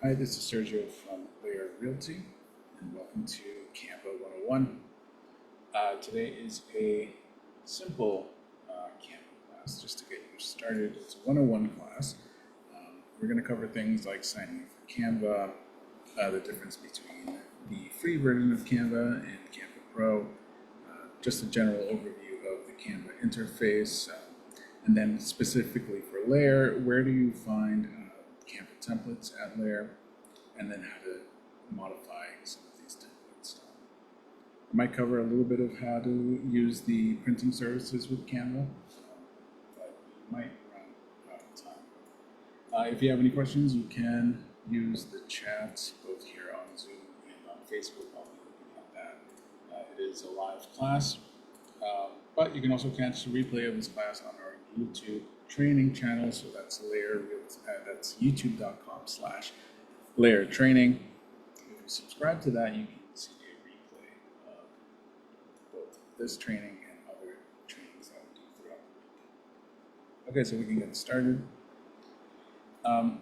Hi, this is Sergio from LAER Realty, and welcome to Canva 101. Today is a simple Canva class just to get you started. It's a 101 class. We're going to cover things like signing up for Canva, the difference between the free version of Canva and Canva Pro, just a general overview of the Canva interface, and then specifically for LAER, where do you find Canva templates at LAER, and then how to modify some of these templates. I might cover a little bit of how to use the printing services with Canva, but we might run out of time. If you have any questions, you can use the chat both here on Zoom and on Facebook. I'll be looking at that. It is a live class, but you can also catch the replay of this class on our YouTube training channel. So that's LAER, that's youtube.com/LAER training. If you subscribe to that, you can see a replay of both this training and other trainings that we do throughout the week. Okay, so we can get started.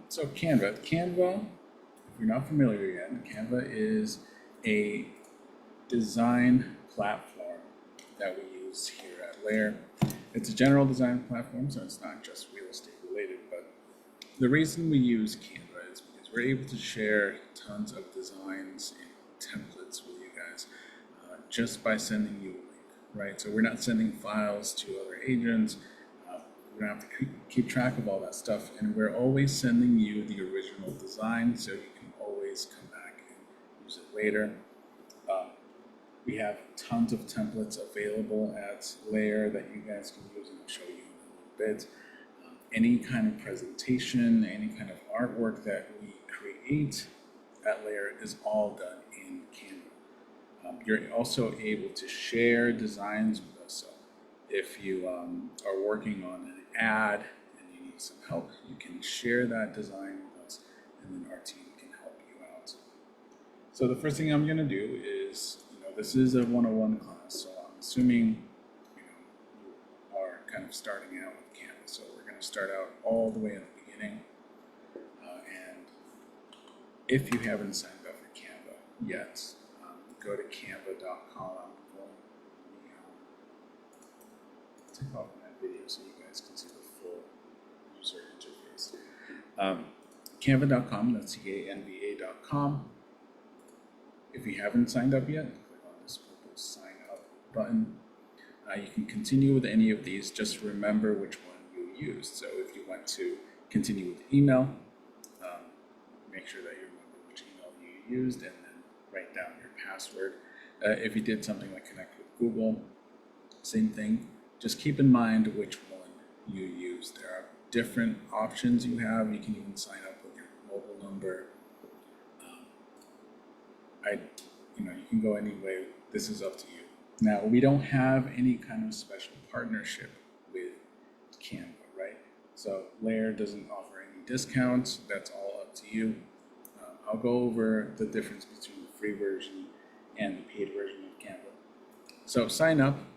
So Canva, if you're not familiar yet, Canva is a design platform that we use here at LAER. It's a general design platform, so it's not just real estate related, but the reason we use Canva is because we're able to share tons of designs and templates with you guys just by sending you a link, right? So we're not sending files to other agents. We don't have to keep track of all that stuff, and we're always sending you the original design, so you can always come back and use it later. We have tons of templates available at LAER that you guys can use, and I'll show you in a little bit. Any kind of presentation, any kind of artwork that we create at LAER is all done in Canva. You're also able to share designs with us. So if you are working on an ad and you need some help, you can share that design with us, and then our team can help you out. So the first thing I'm going to do is, this is a 101 class, so I'm assuming you are kind of starting out with Canva. So we're going to start out all the way at the beginning. And if you haven't signed up for Canva yet, go to canva.com. I'm going to take off my video so you guys can see the full user interface. Canva.com, that's canva.com. If you haven't signed up yet, this purple sign up button. You can continue with any of these, just remember which one you used. So if you want to continue with email, make sure that you remember which email you used and then write down your password. If you did something like connect with Google, same thing. Just keep in mind which one you used. There are different options you have. You can even sign up with your mobile number. You can go any way. This is up to you. Now, we don't have any kind of special partnership with Canva, right? So LAER doesn't offer any discounts. That's all up to you. I'll go over the difference between the free version and the paid version of Canva. So sign up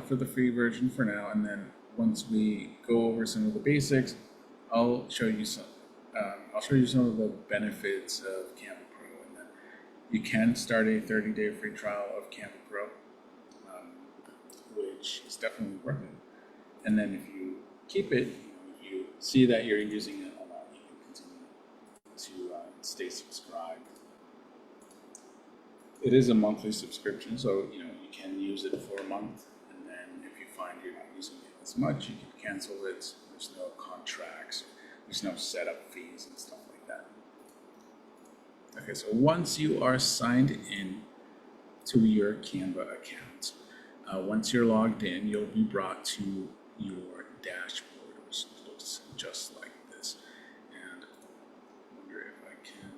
for the free version for now, and then once we go over some of the basics, I'll show you some of the benefits of Canva. You can start a 30-day free trial of Canva Pro, which is definitely worth it. And then if you keep it, if you see that you're using it a lot, you can continue to stay subscribed. It is a monthly subscription, so you can use it for a month, and then if you find you're not using it as much, you can cancel it. There's no contracts, there's no setup fees and stuff like that. Okay, so once you are signed in to your Canva account, once you're logged in, you'll be brought to your dashboard, which looks just like this. And I wonder if I can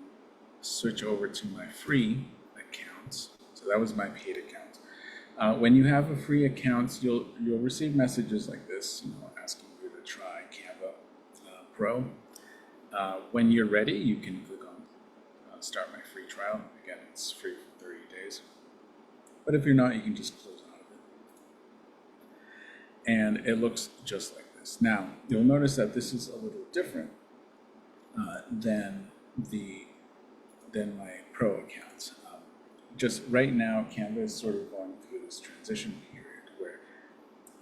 switch over to my free account. So that was my paid account. When you have a free account, you'll receive messages like this, asking you to try Canva Pro. When you're ready, you can click on start my free trial. Again, it's free for 30 days. But if you're not, you can just close out of it. And it looks just like this. Now, you'll notice that this is a little different than the than my Pro account. Just right now, Canva is sort of going through this transition period where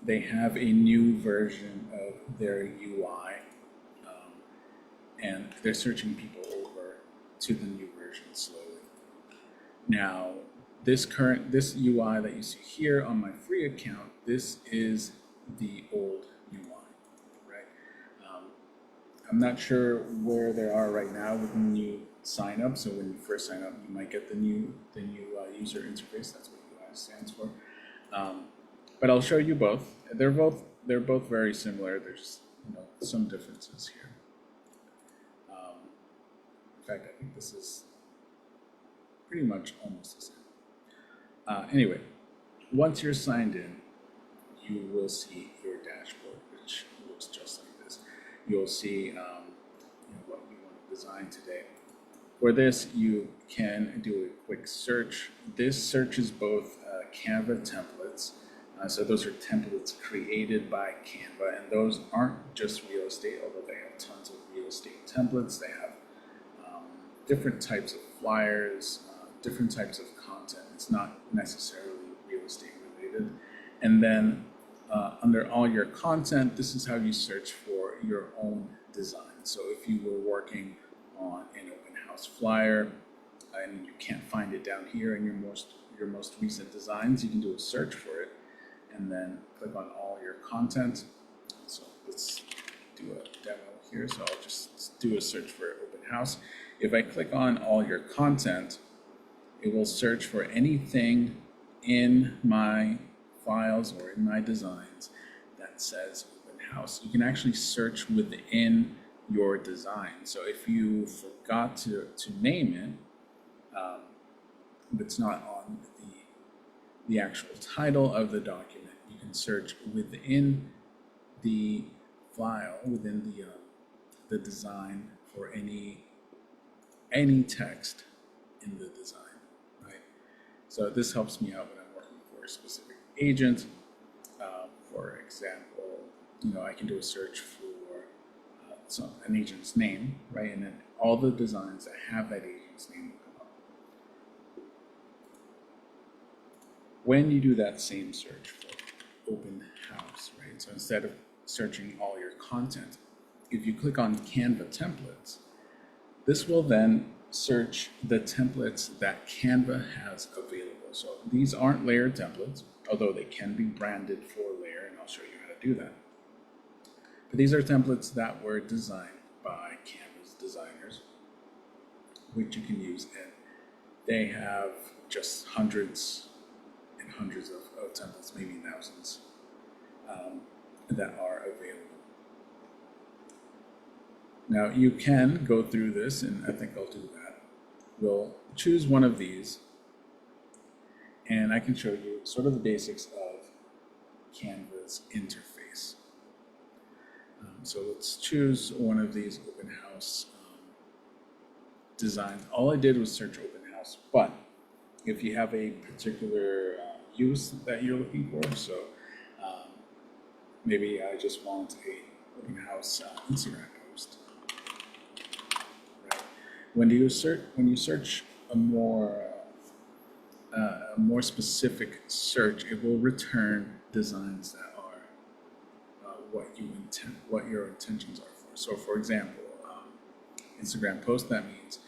they have a new version of their UI, and they're searching people over to the new version slowly. Now, this UI that you see here on my free account, this is the old UI, right? I'm not sure where they are right now with the new sign up. So when you first sign up, you might get the new user interface. That's what UI stands for. But I'll show you both. They're both very similar. There's some differences here. In fact, I think this is pretty much almost the same. Anyway, once you're signed in, you will see your dashboard, which looks just like this. You'll see what we want to design today. For this, you can do a quick search. This searches both Canva templates. So those are templates created by Canva, and those aren't just real estate, although they have tons of real estate templates. They have different types of flyers, different types of content. It's not necessarily real estate related. And then under all your content, this is how you search for your own design. So if you were working on an open house flyer and you can't find it down here in your most recent designs, you can do a search for it and then click on all your content. So let's do a demo here. So I'll just do a search for open house. If I click on all your content, it will search for anything in my files or in my designs that says open house. You can actually search within your design. So if you forgot to name it, if it's not on the actual title of the document, you can search within the file, within the design for any text in the design, right? So this helps me out when I'm working for a specific agent. For example, I can do a search for an agent's name, right? And then all the designs that have that agent's name will come up. When you do that same search for open house, right? So instead of searching all your content, if you click on Canva templates, this will then search the templates that Canva has available. So these aren't LAER templates, although they can be branded for LAER, and I'll show you how to do that. But these are templates that were designed by Canva's designers, which you can use, and they have just hundreds and hundreds of templates, maybe thousands, that are available. Now you can go through this, and I think I'll do that. We'll choose one of these, and I can show you sort of the basics of Canva's interface. So let's choose one of these open house designs. All I did was search open house, but if you have a particular use that you're looking for, so maybe I just want a open house Instagram post. Right? When you search a more specific search, it will return designs that are what your intentions are for. So, for example, Instagram post, that means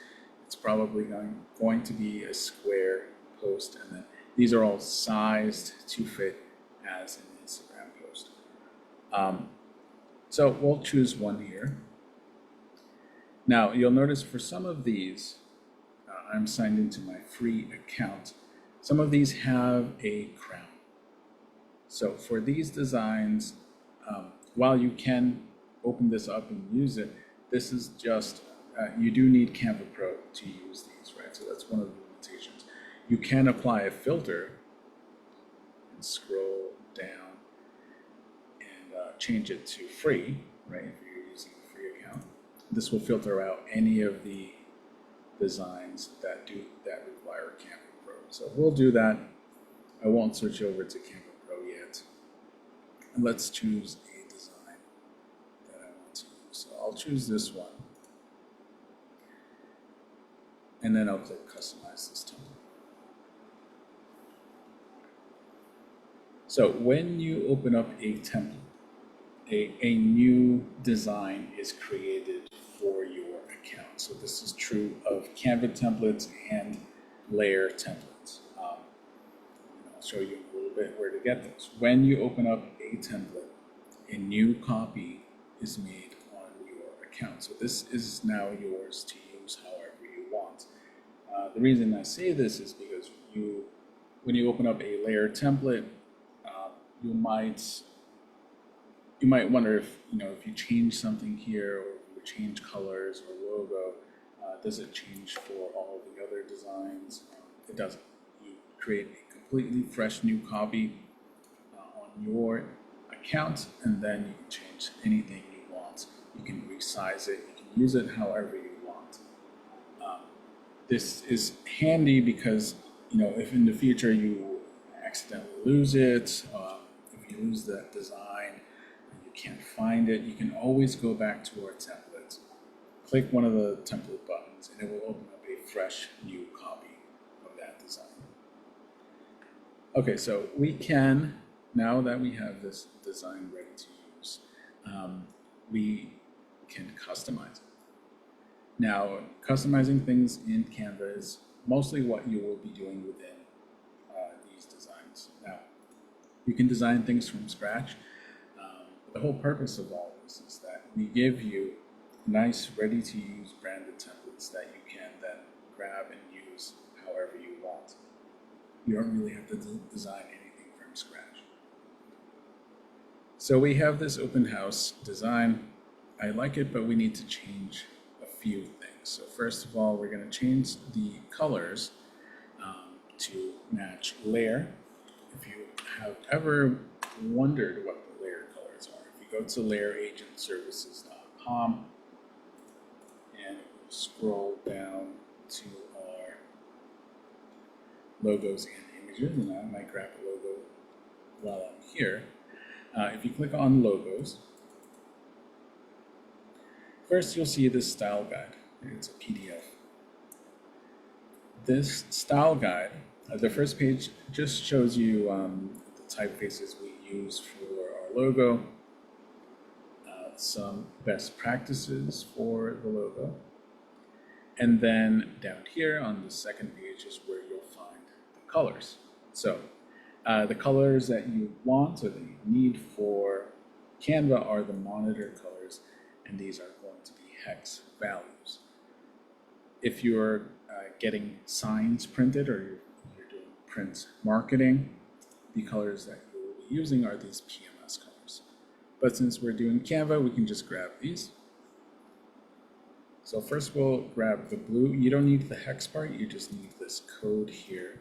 it's probably going to be a square post, and then these are all sized to fit as an Instagram post. So we'll choose one here. Now you'll notice for some of these, I'm signed into my free account. Some of these have a crown. So for these designs, while you can open this up and use it, this is just, you do need Canva Pro to use these, right? So that's one of the limitations. You can apply a filter and scroll down and change it to free, right? If you're using a free account, this will filter out any of the designs that require Canva Pro. So we'll do that. I won't switch over to Canva Pro yet. And let's choose a design that I want to use. So I'll choose this one. and then I'll click customize this template. So when you open up a template, a new design is created for your account. So this is true of Canva templates and LAER templates. I'll show you a little bit where to get those. When you open up a template, a new copy is made on your account. So this is now yours to use however you want. The reason I say this is because when you open up a LAER template, you might wonder if if you change something here, or if you change colors or logo, does it change for all the other designs? It doesn't. You create a completely fresh new copy on your account, and then you can change anything you want. You can resize it. You can use it however you want. This is handy because if in the future you accidentally lose it, if you lose that design and you can't find it, you can always go back to our template, click one of the template buttons, and it will open up a fresh new copy of that design. Okay, so we can, now that we have this design ready to use, we can customize it. Now, customizing things in Canva is mostly what you will be doing within these designs. Now, you can design things from scratch. The whole purpose of all this is that we give you nice, ready-to-use branded templates that you can then grab and use however you want. You don't really have to design anything from scratch. So we have this open house design. I like it, but we need to change a few things. So first of all, we're going to change the colors to match LAER. If you have ever wondered what the LAER colors are, if you go to laeragentservices.com and scroll down to our logos and images, and I might grab a logo while I'm here. If you click on logos, first you'll see this style guide. It's a PDF. This style guide, the first page just shows you the typefaces we use for our logo, some best practices for the logo, and then down here on the second page is where you'll find the colors. So the colors that you want or that you need for Canva are the monitor colors, and these are going to be hex values. If you're getting signs printed or you're doing print marketing, the colors that you will be using are these PMS colors. But since we're doing Canva, we can just grab these. So first we'll grab the blue. You don't need the hex part, you just need this code here.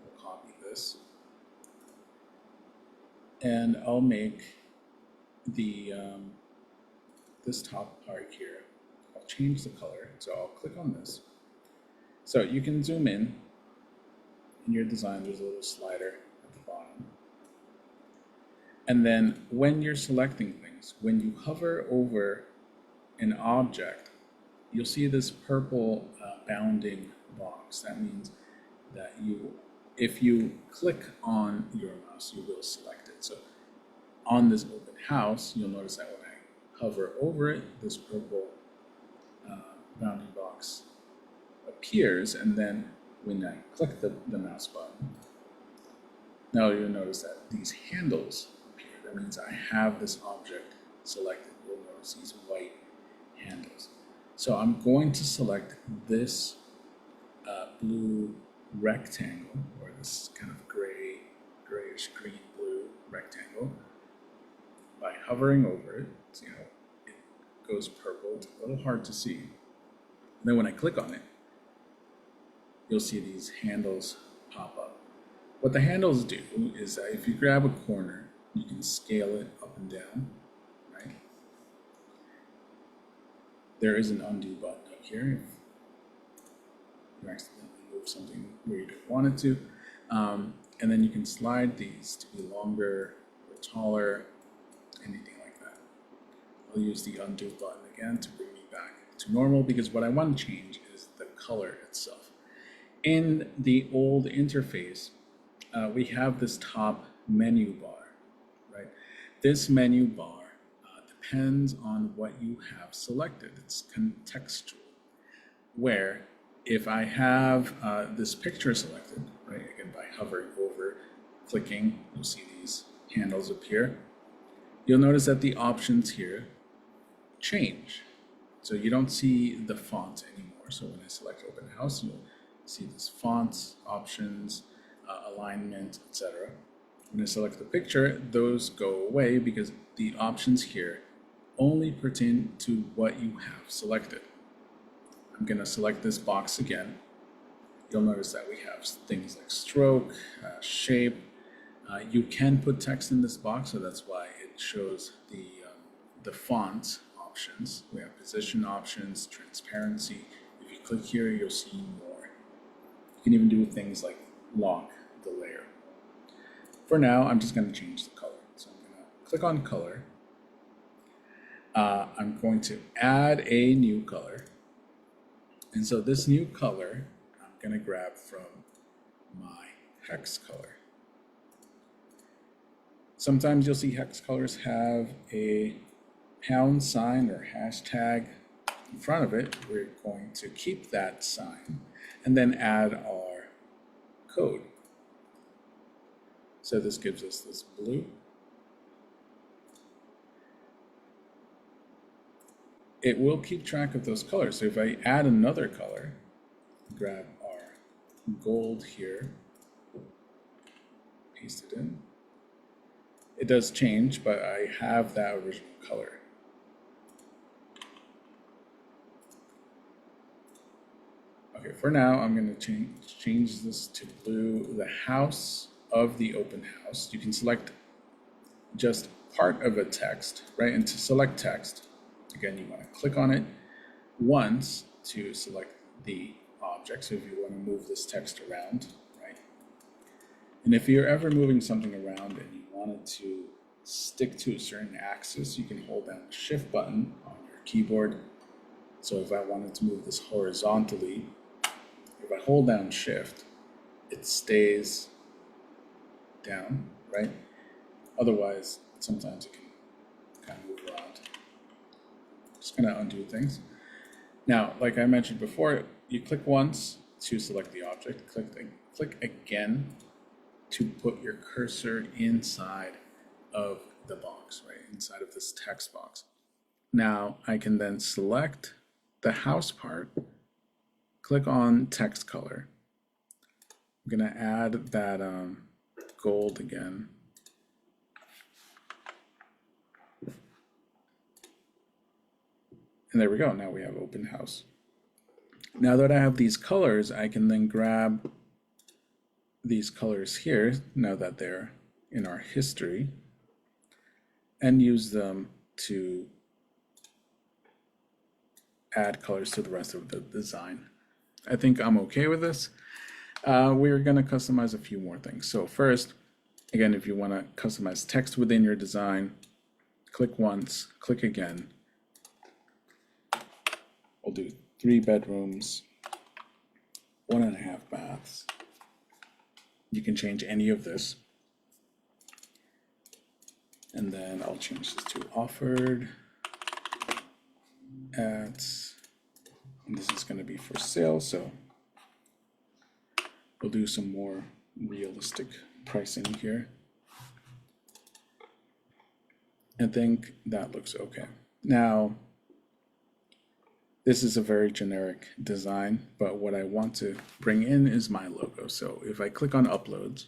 We'll copy this. And I'll make the this top part here. I'll change the color, so I'll click on this. So you can zoom in your design, there's a little slider at the bottom. And then when you're selecting things, when you hover over an object, you'll see this purple bounding box. That means that if you click on your mouse, you will select it. So on this open house, you'll notice that when I hover over it, this purple bounding box appears, and then when I click the mouse button, now you'll notice that these handles appear. That means I have this object selected. You'll notice these white handles. So I'm going to select this blue rectangle, or this kind of grayish green blue rectangle, by hovering over it. See how it goes purple? It's a little hard to see. And then when I click on it, you'll see these handles pop up. What the handles do is that if you grab a corner, you can scale it up and down, right? There is an undo button up here if you accidentally move something where you don't want it to. And then you can slide these to be longer or taller, anything like that. I'll use the undo button again to bring me back to normal, because what I want to change is the color itself. In the old interface, we have this top menu bar, right? This menu bar depends on what you have selected. It's contextual, where if I have this picture selected, right, again, by hovering over, clicking, you'll see these handles appear. You'll notice that the options here change. So you don't see the font anymore. So when I select open house, you'll see this font options, alignment, etc. When I select the picture, those go away because the options here only pertain to what you have selected. I'm going to select this box again. You'll notice that we have things like stroke, shape. You can put text in this box, so that's why it shows the font options. We have position options, transparency. If you click here, you'll see more. You can even do things like lock the layer. For now, I'm just going to change the color. So I'm going to click on color. I'm going to add a new color. And so this new color, I'm going to grab from my hex color. Sometimes you'll see hex colors have a pound sign or hashtag in front of it. We're going to keep that sign and then add our code. So this gives us this blue. It will keep track of those colors. So if I add another color, grab our gold here, paste it in. It does change, but I have that original color. Okay, for now, I'm going to change this to blue, the house of the open house. You can select just part of a text, right? And to select text, again, you want to click on it once to select the object. So if you want to move this text around, right? And if you're ever moving something around and you wanted to stick to a certain axis, you can hold down the shift button on your keyboard. So if I wanted to move this horizontally, if I hold down shift, it stays down, right? Otherwise, sometimes it can kind of move around. Just gonna undo things. Now, like I mentioned before, you click once to select the object, click again to put your cursor inside of the box, right? Inside of this text box. Now I can then select the house part, click on text color. I'm gonna add that gold again. And there we go, now we have open house. Now that I have these colors, I can then grab these colors here, now that they're in our history, and use them to add colors to the rest of the design. I think I'm okay with this. We're gonna customize a few more things. So first, again, if you wanna customize text within your design, click once, click again. We'll do 3 bedrooms, 1.5 baths. You can change any of this. And then I'll change this to offered at, and this is going to be for sale. So we'll do some more realistic pricing here. I think that looks okay. Now, this is a very generic design, but what I want to bring in is my logo. So if I click on uploads,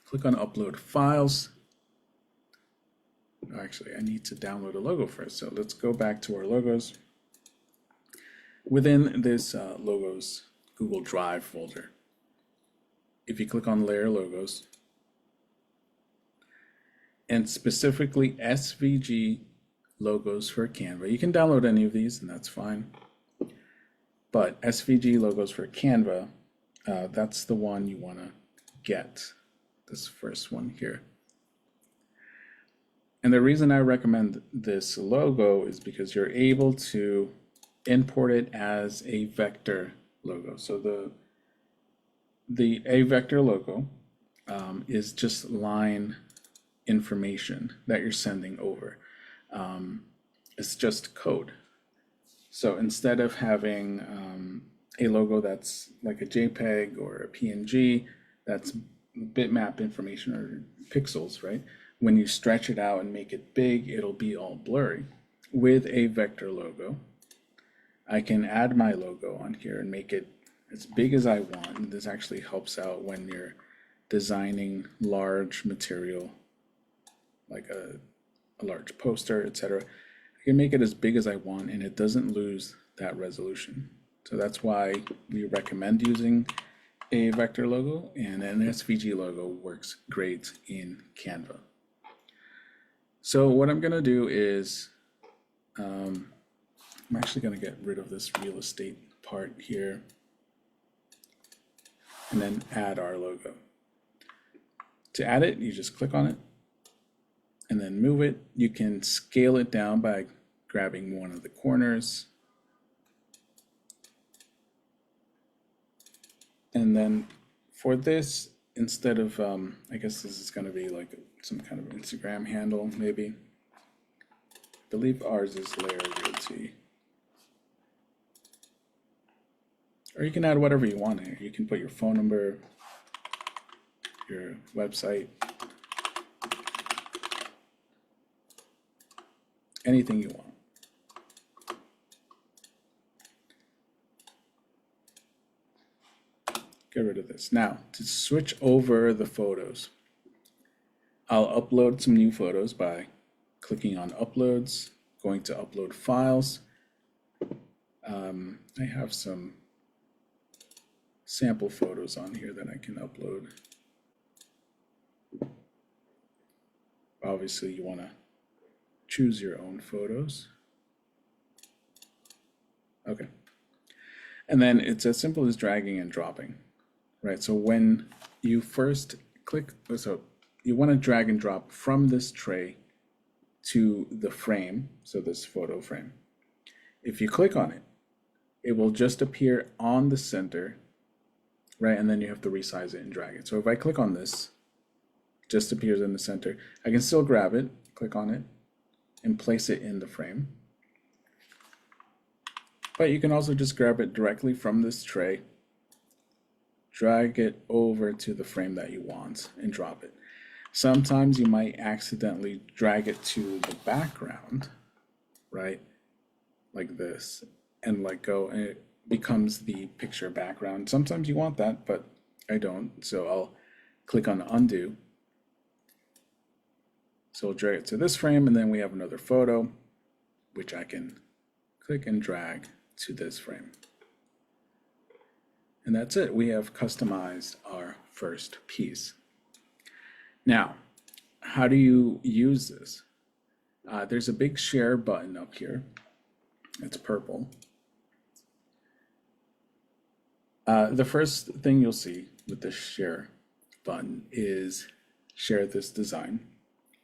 click on upload files. Actually, I need to download a logo first. So let's go back to our logos. Within this logos Google Drive folder, if you click on layer logos, and specifically SVG logos for Canva. You can download any of these and that's fine. But SVG logos for Canva, that's the one you want to get, this first one here. And the reason I recommend this logo is because you're able to import it as a vector logo. So the a vector logo is just line information that you're sending over. It's just code. So instead of having a logo that's like a JPEG or a PNG, that's bitmap information or pixels, right? When you stretch it out and make it big, it'll be all blurry. With a vector logo, I can add my logo on here and make it as big as I want. This actually helps out when you're designing large material, like a large poster, etc. I can make it as big as I want and it doesn't lose that resolution. So that's why we recommend using a vector logo, and an SVG logo works great in Canva. So what I'm gonna do is, I'm actually gonna get rid of this real estate part here and then add our logo. To add it, you just click on it and then move it. You can scale it down by grabbing one of the corners. And then for this, instead of, I guess this is going to be like some kind of Instagram handle, maybe. I believe ours is LAER Realty. Or you can add whatever you want here. You can put your phone number, your website, anything you want. Get rid of this. Now, to switch over the photos, I'll upload some new photos by clicking on Uploads, going to Upload Files. I have some sample photos on here that I can upload. Obviously, you want to choose your own photos. Okay. And then it's as simple as dragging and dropping. Right, so when you first click, so you want to drag and drop from this tray to the frame, so this photo frame. If you click on it, it will just appear on the center, right, and then you have to resize it and drag it. So if I click on this, it just appears in the center. I can still grab it, click on it, and place it in the frame. But you can also just grab it directly from this tray, drag it over to the frame that you want and drop it. Sometimes you might accidentally drag it to the background, right? Like this, and let go, and it becomes the picture background. Sometimes you want that, but I don't. So I'll click on undo. So I'll drag it to this frame, and then we have another photo, which I can click and drag to this frame. And that's it. We have customized our first piece. Now, how do you use this? There's a big share button up here. It's purple. The first thing you'll see with the share button is share this design,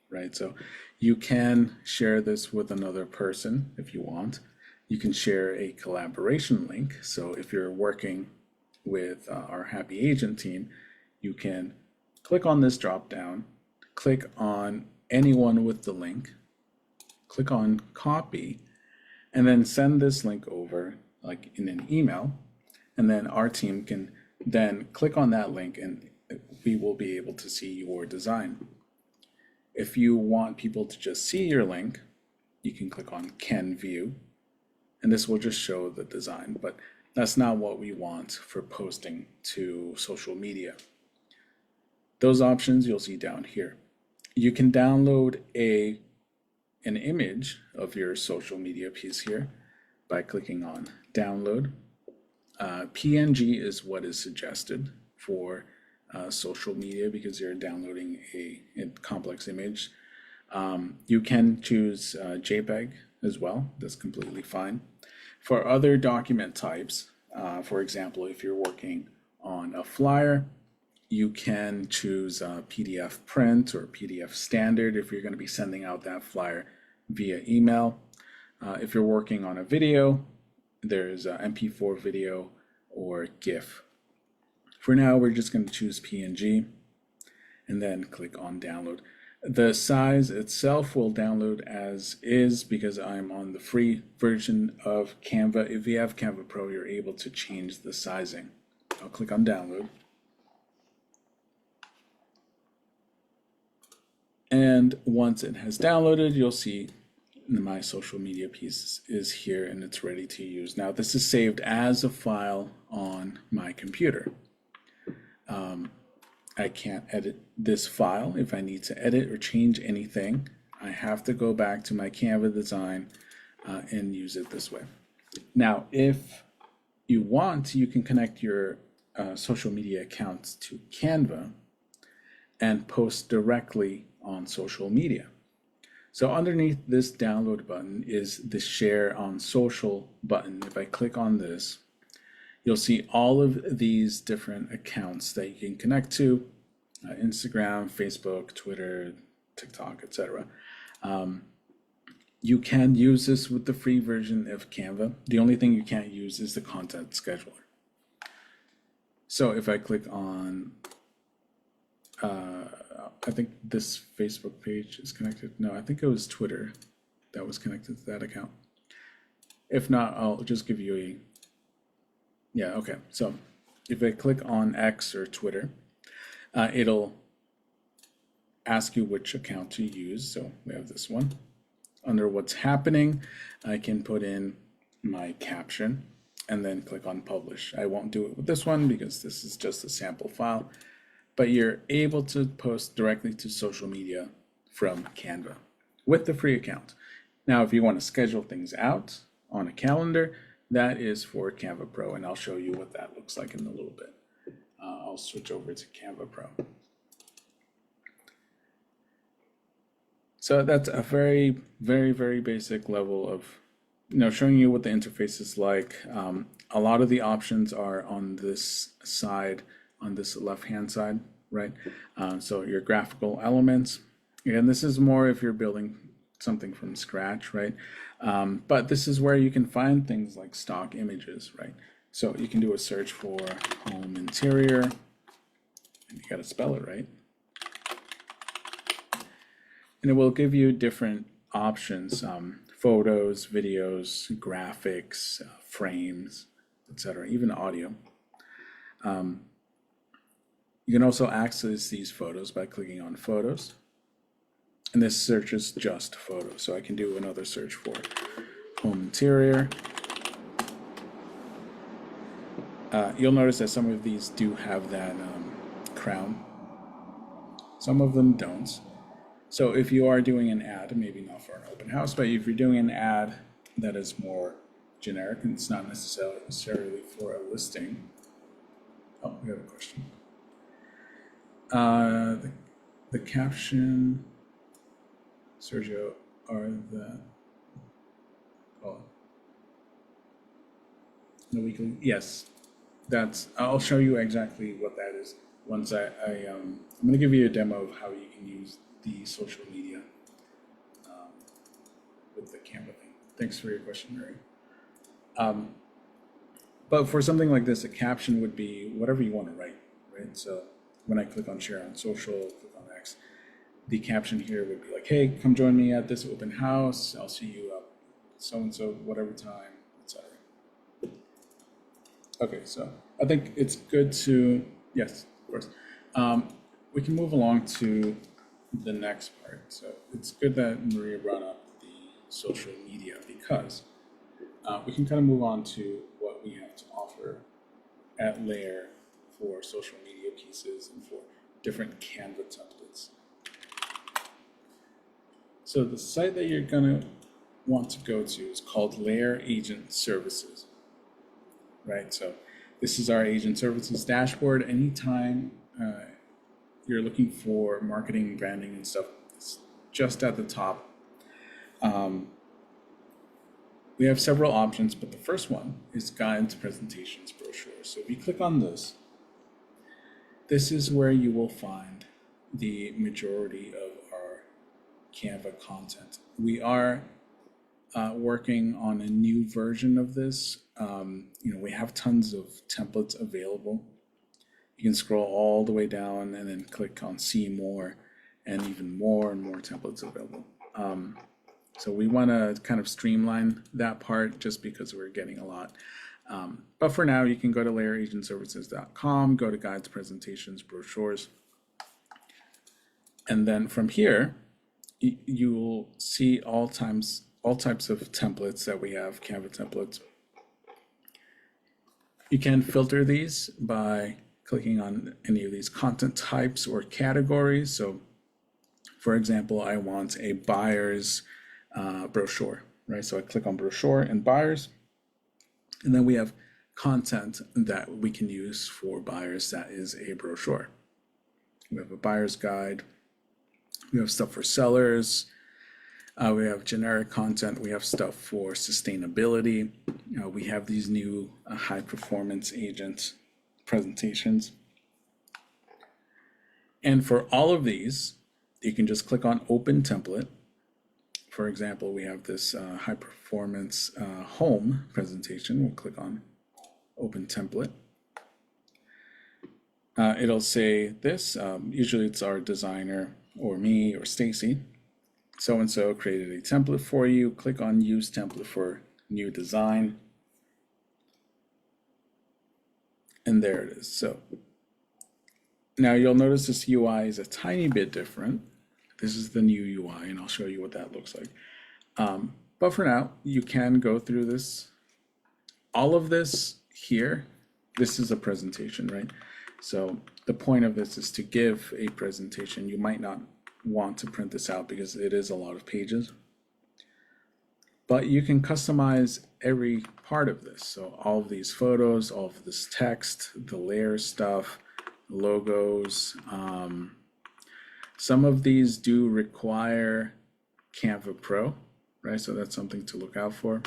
right? So you can share this with another person if you want. You can share a collaboration link. So if you're working with our Happy Agent team, you can click on this drop down, click on anyone with the link, click on copy, and then send this link over like in an email, and then our team can then click on that link and we will be able to see your design. If you want people to just see your link, you can click on Can View, and this will just show the design, but that's not what we want for posting to social media. Those options you'll see down here. You can download an image of your social media piece here by clicking on download. PNG is what is suggested for social media because you're downloading a complex image. You can choose JPEG as well. That's completely fine. For other document types, for example, if you're working on a flyer, you can choose PDF print or PDF standard if you're going to be sending out that flyer via email. If you're working on a video, there's MP4 video or GIF. For now, we're just going to choose PNG and then click on download. The size itself will download as is because I'm on the free version of Canva. If you have Canva Pro, you're able to change the sizing. I'll click on download. And once it has downloaded, you'll see my social media piece is here and it's ready to use. Now this is saved as a file on my computer. I can't edit this file. If I need to edit or change anything, I have to go back to my Canva design and use it this way. Now, if you want, you can connect your social media accounts to Canva and post directly on social media. So underneath this download button is the share on social button. If I click on this, you'll see all of these different accounts that you can connect to, Instagram, Facebook, Twitter, TikTok, etc. You can use this with the free version of Canva. The only thing you can't use is the content scheduler. So if I click on, I think this Facebook page is connected. No, I think it was Twitter that was connected to that account. If not, I'll just give you a, yeah, okay. So if I click on X or Twitter, it'll ask you which account to use. So we have this one. Under what's happening, I can put in my caption and then click on publish. I won't do it with this one because this is just a sample file, but you're able to post directly to social media from Canva with the free account. Now, if you want to schedule things out on a calendar, that is for Canva Pro, and I'll show you what that looks like in a little bit. I'll switch over to Canva Pro. So that's a very, very basic level of, showing you what the interface is like. A lot of the options are on this side, on this left-hand side, right? So your graphical elements, and this is more if you're building something from scratch, right? But this is where you can find things like stock images, right? So you can do a search for home interior, and you gotta spell it right. And it will give you different options, photos, videos, graphics, frames, etc., even audio. You can also access these photos by clicking on photos. And this searches just photos. So I can do another search for home interior. You'll notice that some of these do have that crown. Some of them don't. So if you are doing an ad, maybe not for an open house, but if you're doing an ad that is more generic and it's not necessarily for a listing. Oh, we have a question. The caption, Sergio, are the, oh, the weekly, yes, that's, I'll show you exactly what that is once I'm going to give you a demo of how you can use the social media with the Canva thing. Thanks for your question, Mary. But for something like this, a caption would be whatever you want to write, right? So when I click on share on social, click on X, the caption here would be like, hey, come join me at this open house. I'll see you up so-and-so, whatever time, etc. Okay, so I think it's good to, yes, of course. We can move along to the next part. So it's good that Maria brought up the social media because we can kind of move on to what we have to offer at LAER for social media pieces and for different Canva templates. So the site that you're going to want to go to is called LAER Agent Services, right? So this is our agent services dashboard. Anytime you're looking for marketing, branding, and stuff, it's just at the top. We have several options, but the first one is Guide to Presentations Brochure. So if you click on this, this is where you will find the majority of our Canva content. We are working on a new version of this We have tons of templates available. You can scroll all the way down and then click on see more, and even more and more templates available. So we want to kind of streamline that part just because we're getting a lot. But for now, you can go to laeragentservices.com, go to guides, presentations, brochures. And then from here, you'll see all types of templates that we have, Canva templates. You can filter these by clicking on any of these content types or categories. So for example, I want a buyer's brochure, right? So I click on brochure and buyers, and then we have content that we can use for buyers. That is a brochure. We have a buyer's guide. We have stuff for sellers. We have generic content. We have stuff for sustainability. We have these new high performance agent presentations. And for all of these, you can just click on open template. For example, we have this high performance home presentation. We'll click on open template. It'll say this, usually it's our designer or me or Stacy. So-and-so created a template for you. Click on use template for new design. And there it is. So now you'll notice this UI is a tiny bit different. This is the new UI, and I'll show you what that looks like. But for now, you can go through this. All of this here, this is a presentation, right? So the point of this is to give a presentation. You might not want to print this out because it is a lot of pages, but you can customize every part of this. So all of these photos, all of this text, the layer stuff, logos. Some of these do require Canva Pro, right? So that's something to look out for.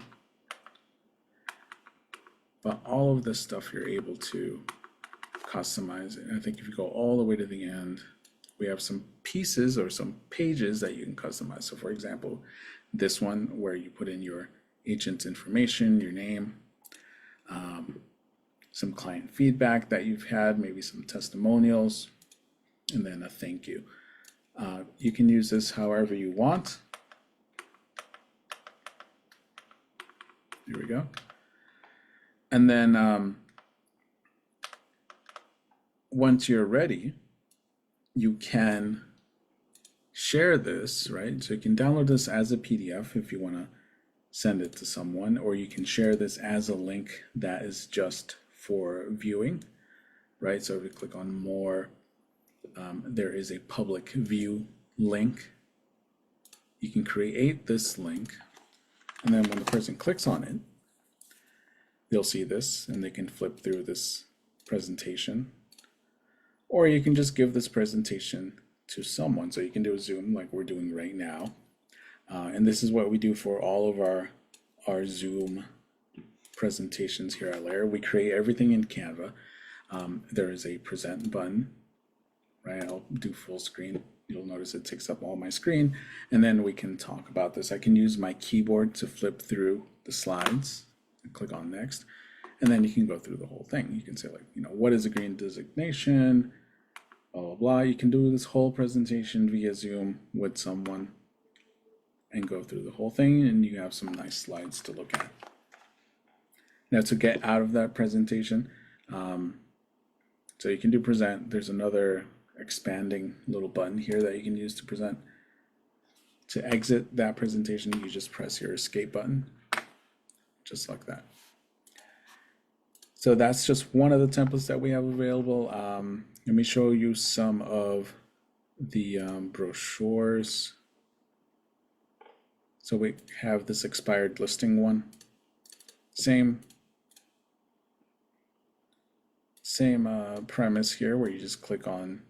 But all of this stuff you're able to customize. And I think if you go all the way to the end, we have some pieces or some pages that you can customize. So for example, this one where you put in your agent's information, your name, some client feedback that you've had, maybe some testimonials, and then a thank you. You can use this however you want. Here we go. And then once you're ready, you can share this, right? So you can download this as a PDF if you want to send it to someone, or you can share this as a link that is just for viewing, right? So if you click on more, there is a public view link. You can create this link, and then when the person clicks on it, they'll see this and they can flip through this presentation. Or you can just give this presentation to someone. So you can do a Zoom like we're doing right now. And this is what we do for all of our Zoom presentations here at LAER. We create everything in Canva. There is a present button, right? I'll do full screen. You'll notice it takes up all my screen. And then we can talk about this. I can use my keyboard to flip through the slides and click on next. And then you can go through the whole thing. You can say like, what is a green designation, blah, blah, blah. You can do this whole presentation via Zoom with someone and go through the whole thing, and you have some nice slides to look at. Now to get out of that presentation, so you can do present. There's another expanding little button here that you can use to present. To exit that presentation, you just press your escape button, just like that. So that's just one of the templates that we have available. Let me show you some of the brochures. So we have this expired listing one. Same premise here, where you just click on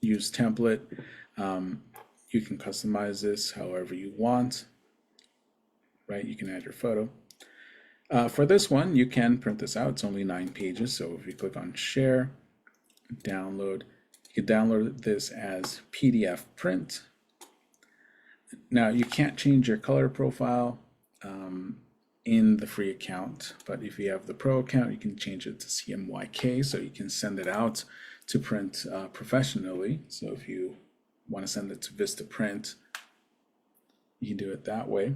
use template. You can customize this however you want, right? You can add your photo. For this one, you can print this out. It's only 9 pages. So if you click on share, download, you can download this as PDF print. Now you can't change your color profile, in the free account. But if you have the pro account, you can change it to CMYK, so you can send it out to print professionally. So if you want to send it to Vistaprint, you can do it that way.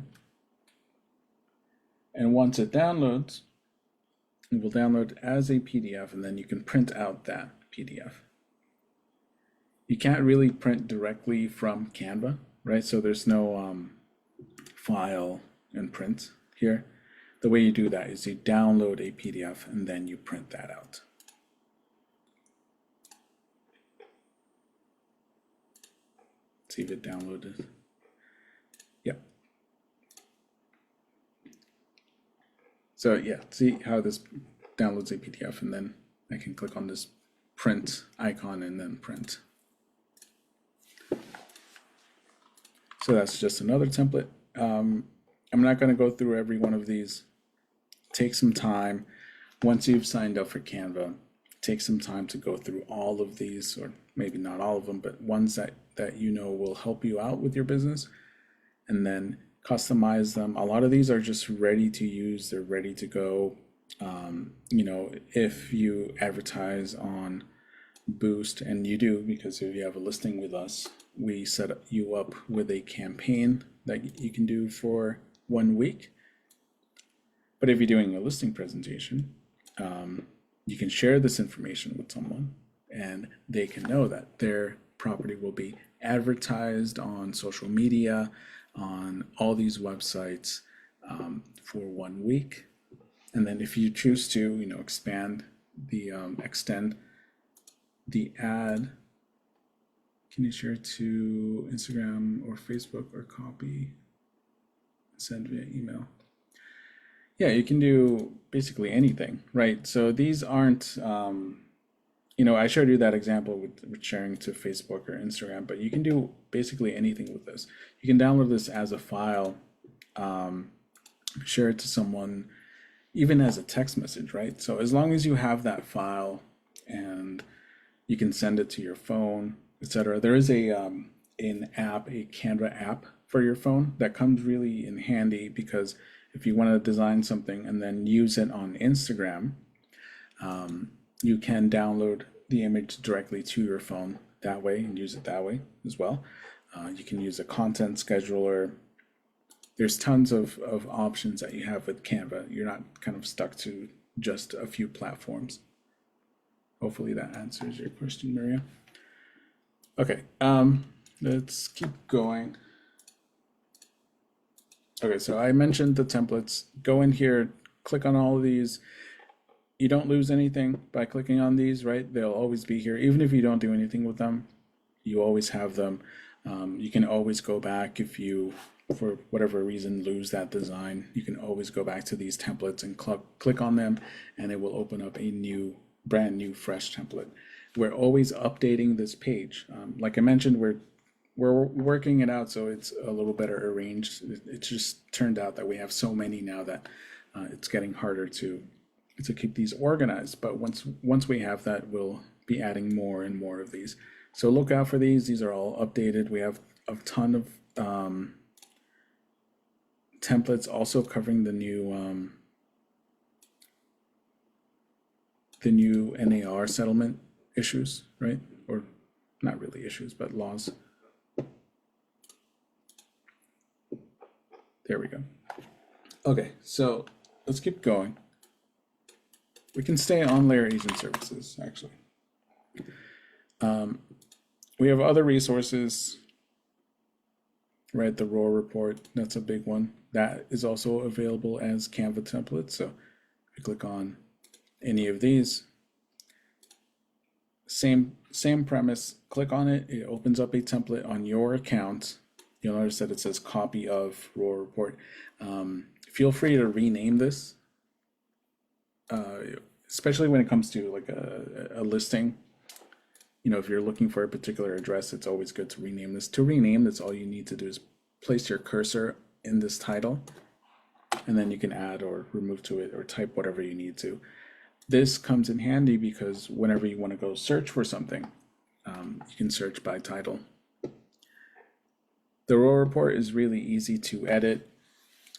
And once it downloads, it will download as a PDF, and then you can print out that PDF. You can't really print directly from Canva, right? So there's no file and print here. The way you do that is you download a PDF and then you print that out. See if it downloaded. Yep. So yeah, see how this downloads a PDF, and then I can click on this print icon and then print. So that's just another template. I'm not going to go through every one of these. Take some time. Once you've signed up for Canva, take some time to go through all of these, or maybe not all of them, but ones that you know will help you out with your business, and then customize them. A lot of these are just ready to use. They're ready to go. You know, if you advertise on Boost, and you do, because if you have a listing with us, we set you up with a campaign that you can do for 1 week. But if you're doing a listing presentation, you can share this information with someone, and they can know that their property will be advertised on social media, on all these websites for 1 week. And then if you choose to, you know, extend the ad, can you share to Instagram or Facebook, or copy, send via email? Yeah, you can do basically anything, right? So these aren't, you know, I showed you that example with sharing to Facebook or Instagram, but you can do basically anything with this. You can download this as a file, share it to someone, even as a text message, right? So as long as you have that file and you can send it to your phone, etc. There is an app, a Canva app for your phone that comes really in handy, because if you want to design something and then use it on Instagram, you can download the image directly to your phone that way and use it that way as well. You can use a content scheduler. There's tons of options that you have with Canva. You're not kind of stuck to just a few platforms. Hopefully that answers your question, Maria. Okay, let's keep going. Okay, so I mentioned the templates. Go in here, click on all of these. You don't lose anything by clicking on these, right? They'll always be here. Even if you don't do anything with them, you always have them. You can always go back if you, for whatever reason, lose that design. You can always go back to these templates and click on them, and it will open up a brand new, fresh template. We're always updating this page. Like I mentioned, we're working it out so it's a little better arranged. It just turned out that we have so many now that it's getting harder to keep these organized. But once we have that, we'll be adding more and more of these. So look out for these. These are all updated. We have a ton of templates also covering the new NAR settlement issues, right? Or not really issues, but laws. There we go. Okay, so let's keep going. We can stay on LAER Agent Services, actually. We have other resources, right? The ROAR report, that's a big one. That is also available as Canva templates. So if you click on any of these, same premise, click on it. It opens up a template on your account. You'll notice that it says copy of ROAR report. Feel free to rename this, especially when it comes to like a listing. You know, if you're looking for a particular address, it's always good to rename this. To rename this, all you need to do is place your cursor in this title, and then you can add or remove to it or type whatever you need to. This comes in handy because whenever you want to go search for something, you can search by title. The ROAR report is really easy to edit.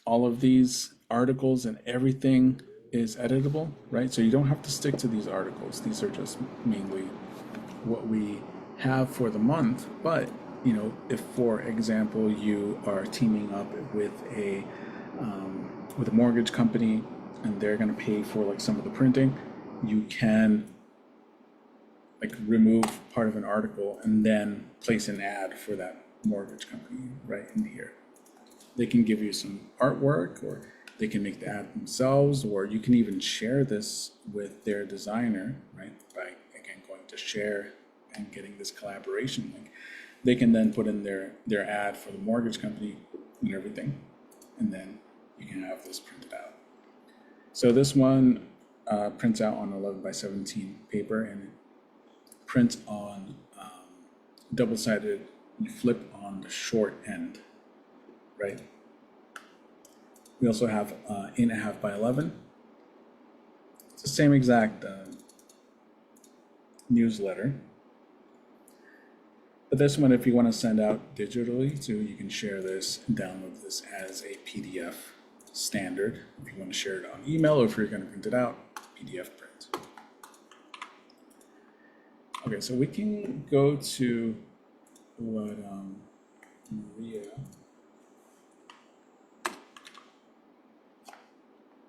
All of these articles and everything is editable, right? So you don't have to stick to these articles. These are just mainly what we have for the month. But if, for example, you are teaming up with a mortgage company and they're going to pay for like some of the printing, you can like remove part of an article and then place an ad for that mortgage company right in here. They can give you some artwork, or they can make the ad themselves, or you can even share this with their designer, right? By, again, going to share and getting this collaboration link. They can then put in their ad for the mortgage company and everything, and then you can have this printed out. So this one prints out on 11 by 17 paper, and it prints on double-sided. You flip on the short end, right? We also have 8.5 by 11. It's the same exact newsletter. But this one, if you want to send out digitally, so you can share this and download this as a PDF standard. If you want to share it on email, or if you're going to print it out, PDF print. Okay, so we can go to what Maria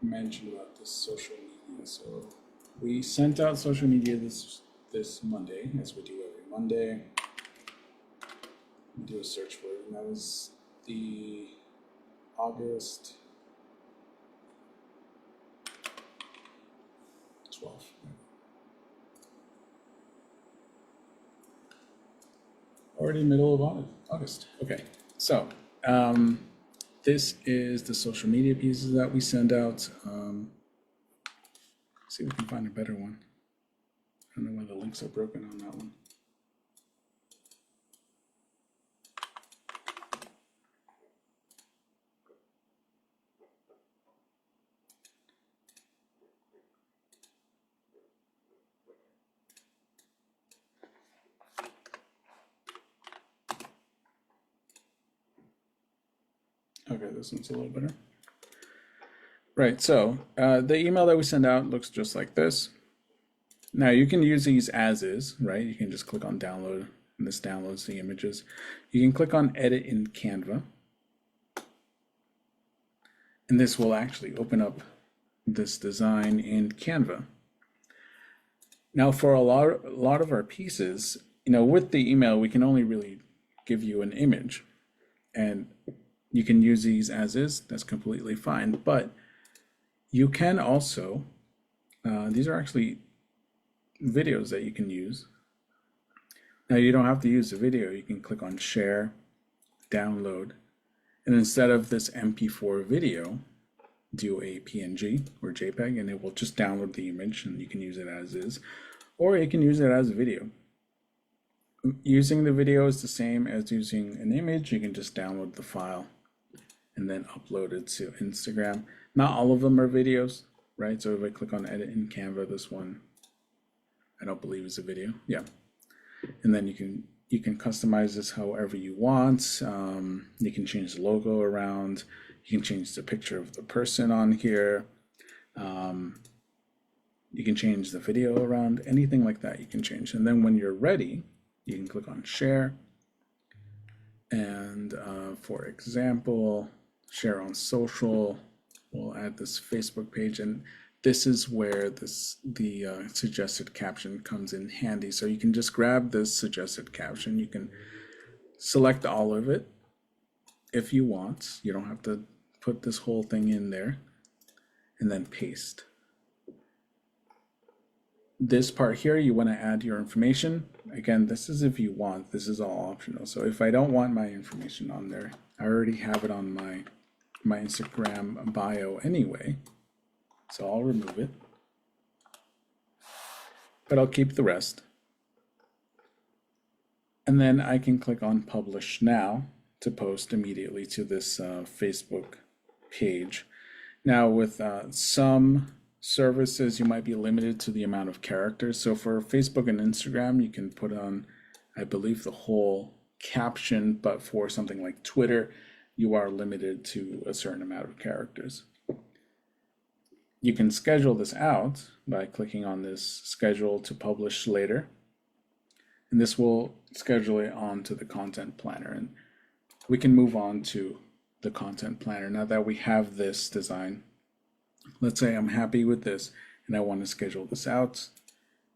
mentioned about this social media. So we sent out social media this Monday, as we do every Monday. We do a search for it, and that was the August 12th. Already middle of August. Okay, so this is the social media pieces that we send out. See if we can find a better one. I don't know why the links are broken on that one. Okay, this one's a little better. Right, so the email that we send out looks just like this. Now you can use these as is, right? You can just click on download, and this downloads the images. You can click on edit in Canva, and this will actually open up this design in Canva. Now for a lot of our pieces, with the email, we can only really give you an image, and you can use these as is, that's completely fine. But you can also, these are actually videos that you can use. Now you don't have to use the video, you can click on share, download, and instead of this MP4 video, do a PNG or JPEG, and it will just download the image and you can use it as is, or you can use it as a video. Using the video is the same as using an image. You can just download the file and then upload it to Instagram. Not all of them are videos, right? So if I click on edit in Canva, this one, I don't believe is a video. Yeah. And then you can customize this however you want. You can change the logo around. You can change the picture of the person on here. You can change the video around, anything like that you can change. And then when you're ready, you can click on share. And for example, share on social. We'll add this Facebook page, and this is where the suggested caption comes in handy. So you can just grab this suggested caption. You can select all of it if you want. You don't have to put this whole thing in there, and then paste. This part here, you want to add your information. Again, this is if you want. This is all optional. So if I don't want my information on there, I already have it on my Instagram bio anyway. So I'll remove it, but I'll keep the rest. And then I can click on publish now to post immediately to this Facebook page. Now with some services, you might be limited to the amount of characters. So for Facebook and Instagram, you can put on, I believe, the whole caption, but for something like Twitter, you are limited to a certain amount of characters. you can schedule this out by clicking on this schedule to publish later. And this will schedule it onto the content planner. And we can move on to the content planner now that we have this design. Let's say I'm happy with this and I want to schedule this out.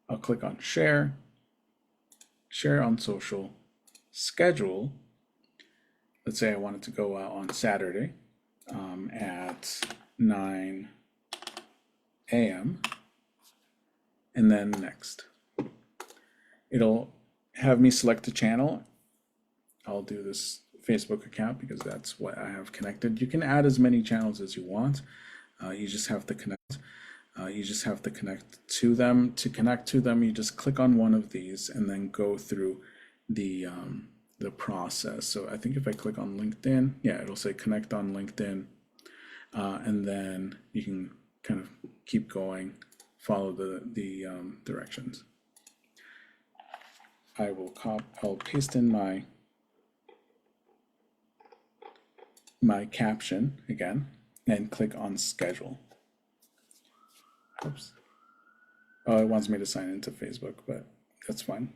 I'll click on share, share on social, schedule. Let's say I want it to go out on Saturday at 9 a.m. and then next. It'll have me select a channel. I'll do this Facebook account because that's what I have connected. You can add as many channels as you want. You just have to connect. You just have to connect to them. To connect to them, you just click on one of these and then go through the process. So I think if I click on LinkedIn, yeah, it'll say connect on LinkedIn, and then you can kind of keep going, follow the directions. I'll paste in my caption again and click on schedule. Oops. Oh, it wants me to sign into Facebook, but that's fine.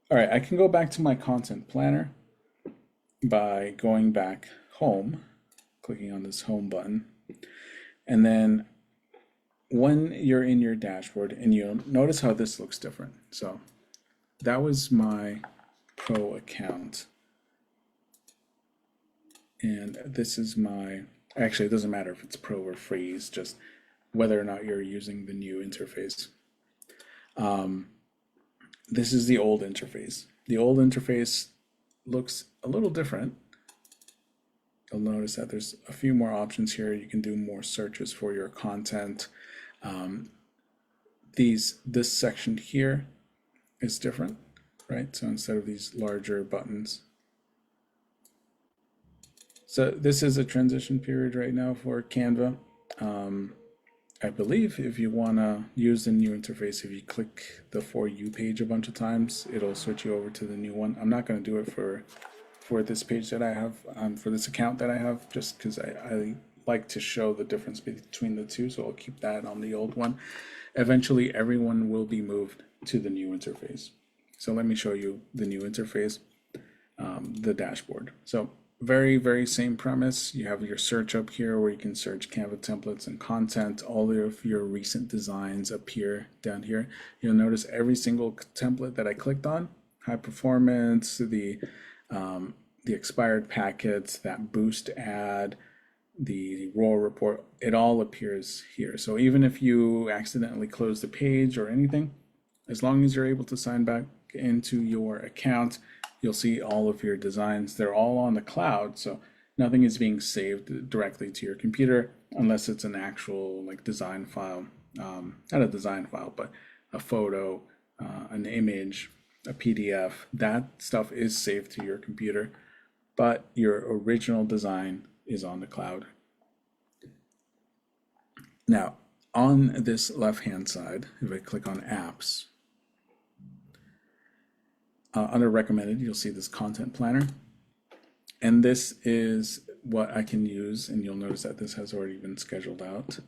All right, I can go back to my content planner by going back home, clicking on this home button. And then when you're in your dashboard, and you'll notice how this looks different. So that was my pro account. And this is my, actually it doesn't matter if it's pro or free, it's just whether or not you're using the new interface. This is the old interface. The old interface looks a little different. You'll notice that there's a few more options here. You can do more searches for your content. This section here is different, right? So instead of these larger buttons. So this is a transition period right now for Canva. I believe if you want to use the new interface, if you click the For You page a bunch of times, it'll switch you over to the new one. I'm not going to do it for this page that I have, for this account that I have, just because I like to show the difference between the two, so I'll keep that on the old one. Eventually, everyone will be moved to the new interface. So let me show you the new interface, the dashboard. So very, very same premise. You have your search up here where you can search Canva templates and content. All of your recent designs appear down here. You'll notice every single template that I clicked on, high performance, the expired packets, that boost ad, the raw report, it all appears here. So even if you accidentally close the page or anything, as long as you're able to sign back into your account, you'll see all of your designs. They're all on the cloud, so nothing is being saved directly to your computer unless it's an actual like design file, not a design file, but a photo, an image, a PDF. That stuff is saved to your computer, but your original design is on the cloud. Now, on this left-hand side, if I click on apps, under recommended, you'll see this content planner. And this is what I can use, and you'll notice that this has already been scheduled out.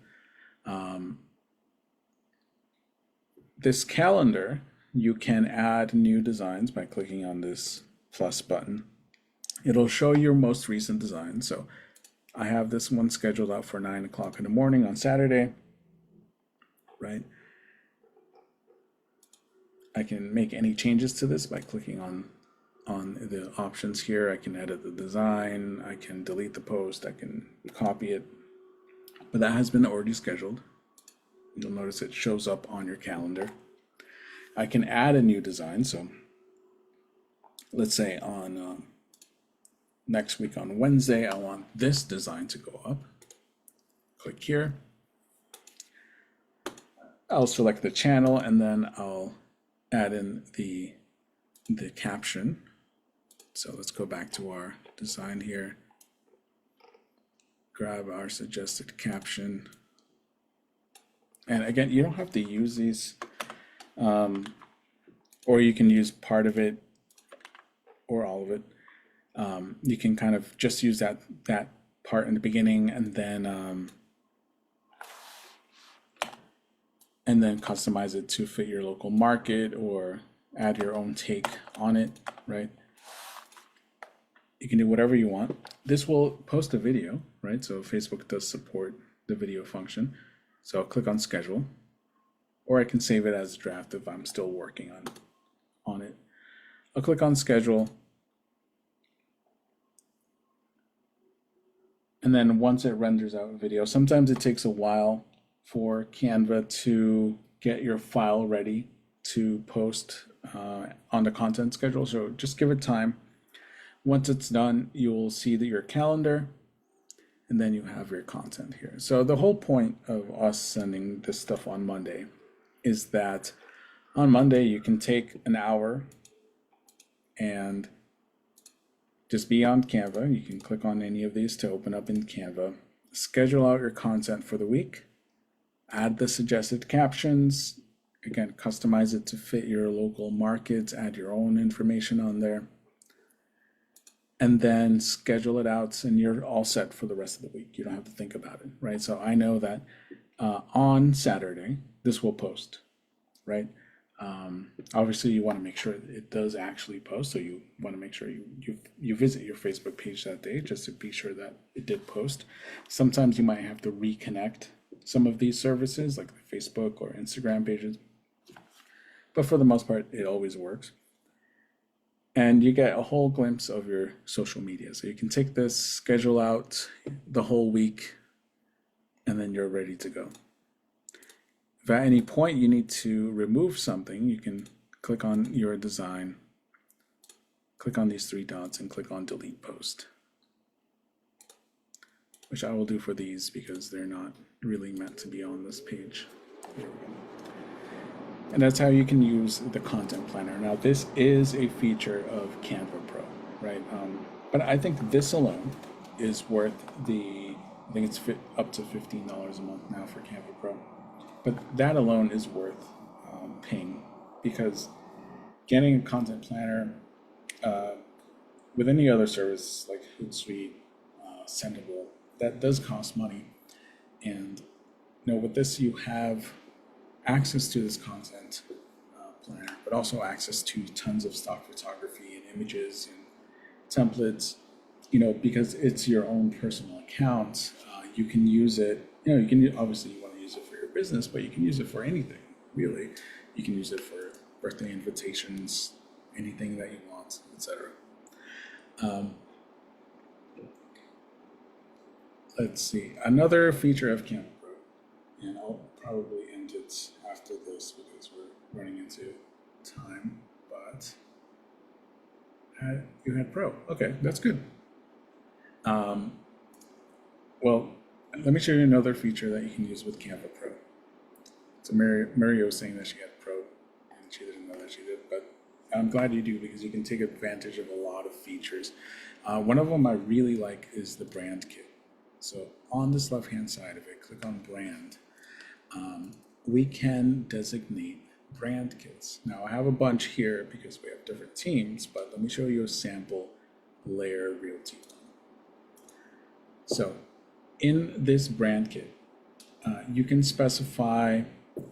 This calendar, you can add new designs by clicking on this plus button. It'll show your most recent design. So I have this one scheduled out for 9 o'clock in the morning on Saturday, right? I can make any changes to this by clicking on the options here. I can edit the design, I can delete the post, I can copy it, but that has been already scheduled. You'll notice it shows up on your calendar. I can add a new design. So let's say on next week on Wednesday, I want this design to go up. Click here. I'll select the channel and then I'll add in the caption. So let's go back to our design here. Grab our suggested caption. And again, you don't have to use these, or you can use part of it or all of it. You can kind of just use that part in the beginning, and then customize it to fit your local market or add your own take on it, right? You can do whatever you want. This will post a video, right? So Facebook does support the video function. So I'll click on schedule, or I can save it as a draft if I'm still working on it. I'll click on schedule. And then once it renders out a video, sometimes it takes a while for Canva to get your file ready to post on the content schedule. So just give it time. Once it's done, you'll see that your calendar, and then you have your content here. So the whole point of us sending this stuff on Monday is that on Monday you can take an hour and just be on Canva. You can click on any of these to open up in Canva, schedule out your content for the week, add the suggested captions, again, customize it to fit your local markets, add your own information on there, and then schedule it out, and you're all set for the rest of the week. You don't have to think about it, right? So I know that on Saturday, this will post, right? Obviously, you want to make sure it does actually post, so you want to make sure you visit your Facebook page that day just to be sure that it did post. Sometimes you might have to reconnect some of these services, like the Facebook or Instagram pages, but for the most part, it always works. And you get a whole glimpse of your social media. So you can take this, schedule out the whole week, and then you're ready to go. If at any point you need to remove something, you can click on your design, click on these three dots, and click on delete post, which I will do for these because they're not really meant to be on this page. Here we go. And that's how you can use the content planner. Now, this is a feature of Canva Pro, right? But I think this alone is worth I think it's up to $15 a month now for Canva Pro. But that alone is worth paying, because getting a content planner with any other service like Hootsuite, Sendable, that does cost money. And with this, you have access to this content planner, but also access to tons of stock photography and images and templates, because it's your own personal account. You can use it, you can, obviously you want to use it for your business, but you can use it for anything, really. You can use it for birthday invitations, anything that you want, etc. Let's see, another feature of Canva Pro, and I'll probably end it after this because we're running into time, but you had Pro. Okay, that's good. Well, let me show you another feature that you can use with Canva Pro. So Mario was saying that she had Pro, and she didn't know that she did, but I'm glad you do, because you can take advantage of a lot of features. One of them I really like is the brand kit. So on this left-hand side of it, click on brand. We can designate brand kits. Now I have a bunch here because we have different teams, but let me show you a sample LAER Realty one. So in this brand kit, you can specify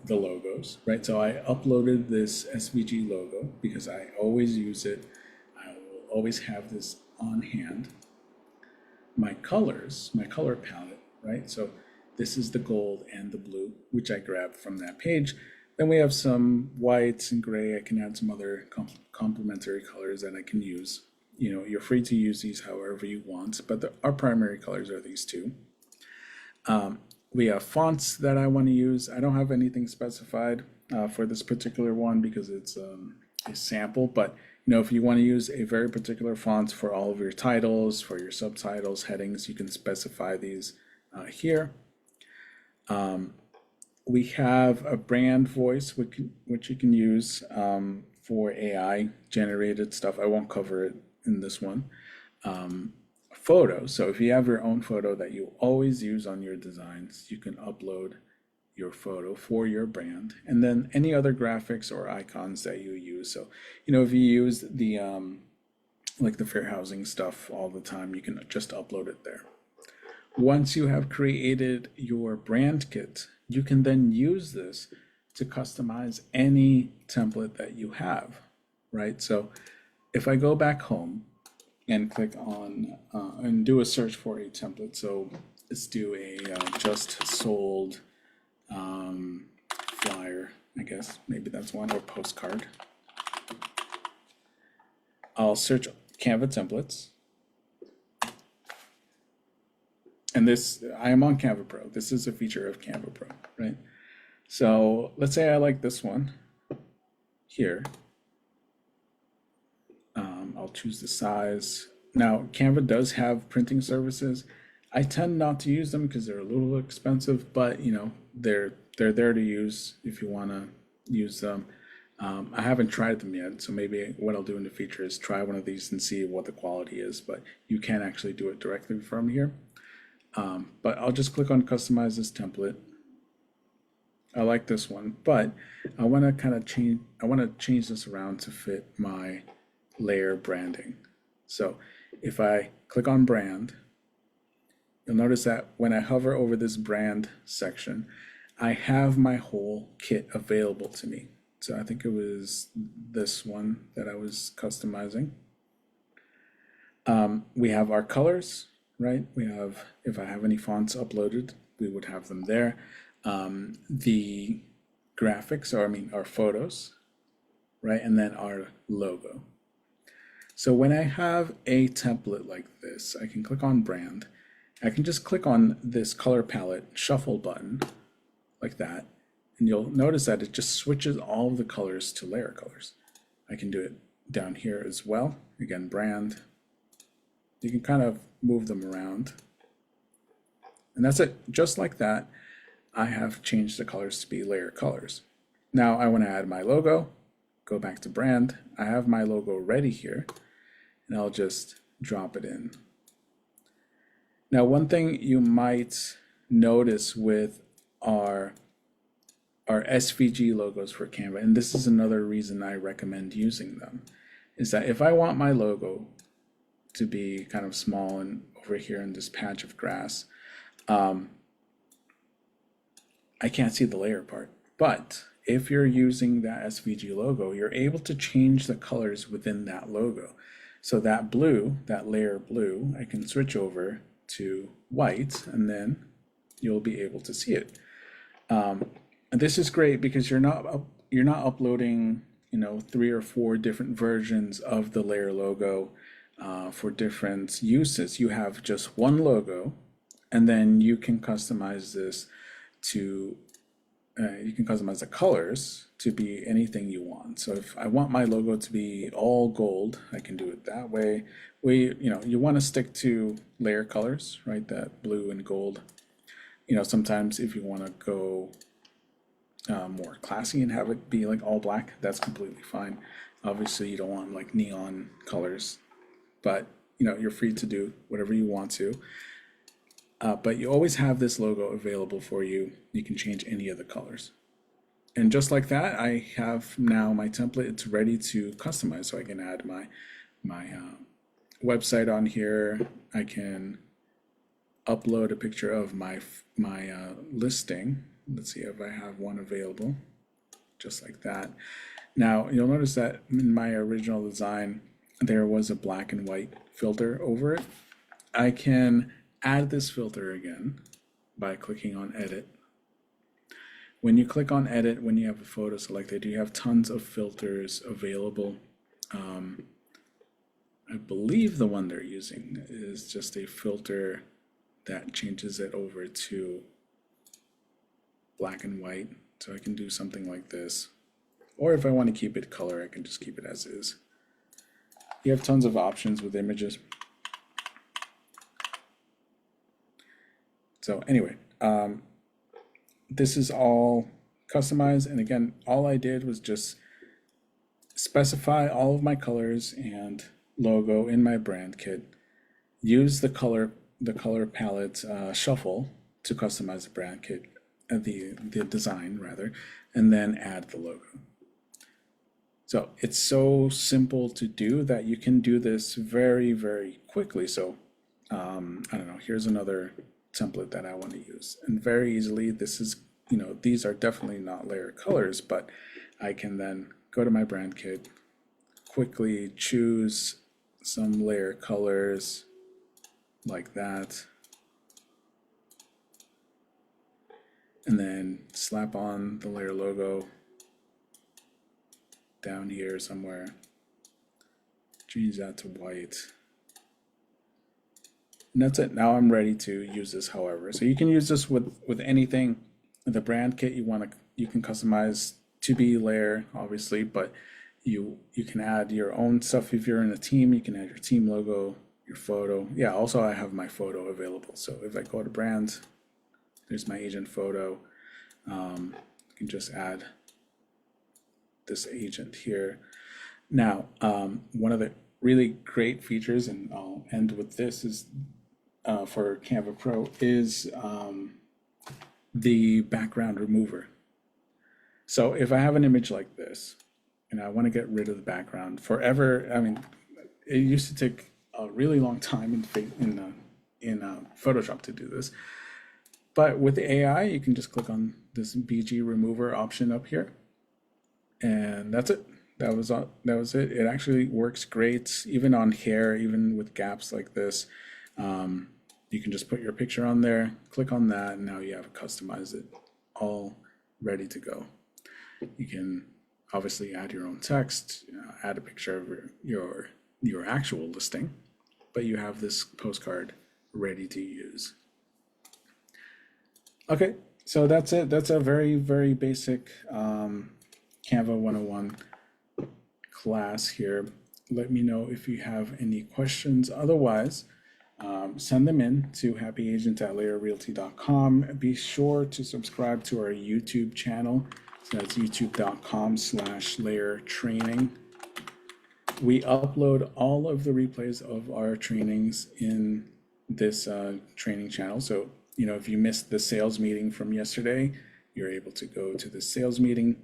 the logos, right? So I uploaded this SVG logo because I always use it. I will always have this on hand. My colors, my color palette, right? So this is the gold and the blue, which I grabbed from that page. Then we have some whites and gray. I can add some other complementary colors that I can use. You're free to use these however you want, but our primary colors are these two. We have fonts that I want to use. I don't have anything specified for this particular one because it's a sample, but if you want to use a very particular font for all of your titles, for your subtitles, headings, you can specify these here. We have a brand voice, which you can use for AI generated stuff. I won't cover it in this one. Photo. So if you have your own photo that you always use on your designs, you can upload your photo for your brand, and then any other graphics or icons that you use. So, if you use the like the fair housing stuff all the time, you can just upload it there. Once you have created your brand kit, you can then use this to customize any template that you have, right? So if I go back home and click on and do a search for a template, so let's do a just sold flyer, I guess, maybe that's one, or postcard. I'll search Canva templates. And this, I am on Canva Pro. This is a feature of Canva Pro, right? So let's say I like this one here. I'll choose the size. Now, Canva does have printing services. I tend not to use them because they're a little expensive, but you know, they're there to use if you want to use them. I haven't tried them yet, so maybe what I'll do in the future is try one of these and see what the quality is, but you can actually do it directly from here. But I'll just click on customize this template. I like this one, but I want to kind of change this around to fit my layer branding. So if I click on brand, you'll notice that when I hover over this brand section, I have my whole kit available to me. So I think it was this one that I was customizing. We have our colors, right? We have, if I have any fonts uploaded, we would have them there. The graphics, or I mean our photos, right? And then our logo. So when I have a template like this, I can click on brand. I can just click on this color palette shuffle button like that. And you'll notice that it just switches all of the colors to layer colors. I can do it down here as well. Again, brand. You can kind of move them around. And that's it. Just like that, I have changed the colors to be layer colors. Now I want to add my logo. Go back to brand. I have my logo ready here, and I'll just drop it in. Now, one thing you might notice with our SVG logos for Canva, and this is another reason I recommend using them, is that if I want my logo to be kind of small and over here in this patch of grass, I can't see the layer part. But if you're using that SVG logo, you're able to change the colors within that logo. So that blue, that layer blue, I can switch over to white, and then you'll be able to see it. And this is great because you're not uploading, you know, 3 or 4 different versions of the layer logo for different uses. You have just one logo, and then you can customize this to you can customize the colors to be anything you want. So if I want my logo to be all gold, I can do it that way. You want to stick to layer colors, right? That blue and gold. You know, sometimes if you want to go more classy and have it be like all black, that's completely fine. Obviously, you don't want like neon colors, but you know, you're free to do whatever you want to. But you always have this logo available for you. You can change any of the colors. And just like that, I have now my template. It's ready to customize. So I can add my website on here. I can upload a picture of my listing. Let's see if I have one available, just like that. Now, you'll notice that in my original design, there was a black and white filter over it. I can add this filter again by clicking on edit. When you click on edit, when you have a photo selected, you have tons of filters available. I believe the one they're using is just a filter that changes it over to black and white. So I can do something like this. Or if I want to keep it color, I can just keep it as is. You have tons of options with images. So anyway, this is all customized. And again, all I did was just specify all of my colors and logo in my brand kit, use the color palette shuffle to customize the brand kit, the design rather, and then add the logo. So it's so simple to do that you can do this very, very quickly. So I don't know, here's another template that I want to use. And very easily, this is, these are definitely not layer colors, but I can then go to my brand kit, quickly choose some layer colors like that, and then slap on the layer logo down here somewhere, change that to white, and that's it. Now I'm ready to use this however. So you can use this with anything. The brand kit you can customize to be layer, obviously, but you can add your own stuff. If you're in a team, you can add your team logo, your photo. Yeah, also I have my photo available. So if I go to brand, there's my agent photo. You can just add this agent here. Now, one of the really great features, and I'll end with this, is for Canva Pro is the background remover. So if I have an image like this and I want to get rid of the background forever, I mean, it used to take a really long time in Photoshop to do this. But with the AI, you can just click on this BG remover option up here, and that's it. That was it. It actually works great, even on hair, even with gaps like this. You can just put your picture on there, click on that, and now you have customized it, all ready to go. You can obviously add your own text, add a picture of your actual listing, but you have this postcard ready to use. Okay, so that's it. That's a very, very basic Canva 101 class here. Let me know if you have any questions. Otherwise, send them in to happyagent@laerrealty.com. Be sure to subscribe to our YouTube channel. So that's youtube.com/layer training. We upload all of the replays of our trainings in this training channel. So, if you missed the sales meeting from yesterday, you're able to go to the sales meeting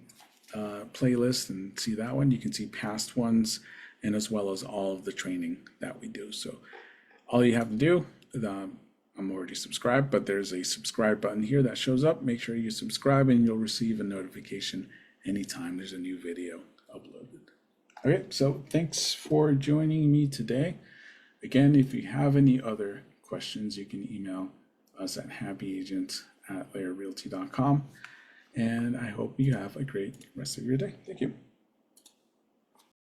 playlist and see that one. You can see past ones, and as well as all of the training that we do. So all you have to do, I'm already subscribed, but there's a subscribe button here that shows up. Make sure you subscribe and you'll receive a notification anytime there's a new video uploaded. Okay, so thanks for joining me today. Again, if you have any other questions, you can email us at happyagent@laerrealty.com. And I hope you have a great rest of your day. Thank you.